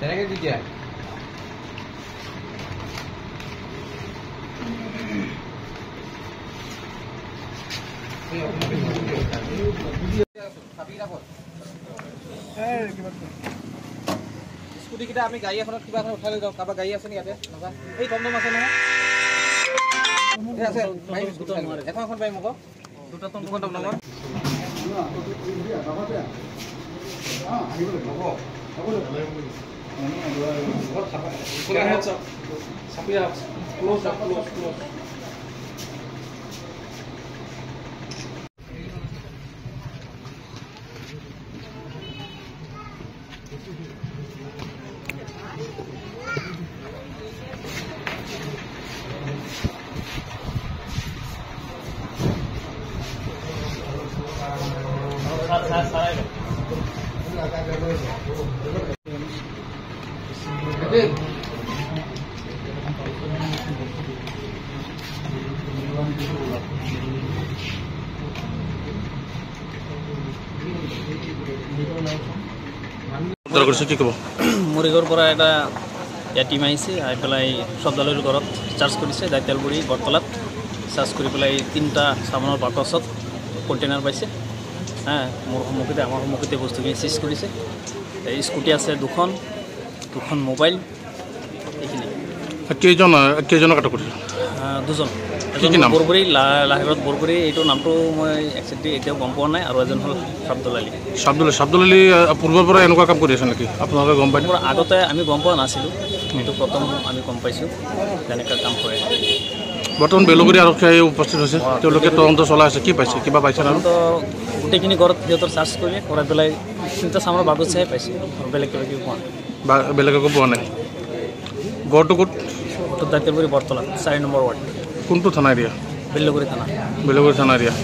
তেনেকৈ দি দিয়া স্কুটিকেইটা আমি গাড়ী এখনত কিবা এখন উঠাই লৈ যাওঁ কাৰোবাৰ গাড়ী আছে নেকি ইয়াতে এই টমটম আছে নহয় আছে এখন এখন পাৰিম আকৌ দুটা টমটম কি ক'ব মুৰিগৰ পৰা এটা টিম আহিছে আহি পেলাই শব্দালয়ৰ ঘৰত চাৰ্জ কৰিছে দাইতেলগুৰি বৰতলাত চাৰ্জ কৰি পেলাই 3টা চাবোনৰ বাকচত কণ্টেইনাৰ পাইছে মোৰ সন্মুখতে আমাৰ সন্মুখতে বস্তুখিনি চিজ কৰিছে স্কুটি আছে দুখন মোবাইল এইখিনি কেইজনক আটক কৰিছে দুজন এজন বৰবৰী লাহিৰত বৰবৰী এইটো নামটো মই একচুৱেলি এতিয়াও গম পোৱা নাই আৰু এজন হ'ল চাব্দুল আলী পূৰ্বৰ পৰা এনেকুৱা কাম কৰি আছে নেকি আপোনালোকে গম পাই আগতে আমি গম পোৱা নাছিলোঁ এইটো প্ৰথম আমি গম পাইছোঁ তেনেকুৱা কাম কৰে বৰ্তমান বেলগুৰি আৰক্ষী উপস্থিত হৈছে তেওঁলোকে তদন্ত চলাই আছে কি পাইছে কিবা পাইছে না গোটেইখিনি ঘৰত সিহঁতৰ চাৰ্জ কৰিলে কৰাই পেলাই 3টা চামৰ বাগতচাহে পাইছে বেলেগ কিবা কিবি পোৱা নাই বেলেগ একো পোৱা নাই ঘৰটো ক'ত দাইতেলগুৰি বৰতলা 4 নম্বৰ ৱাৰ্ড কোনটো থানা এৰিয়া বেলগুৰি থানা এৰিয়া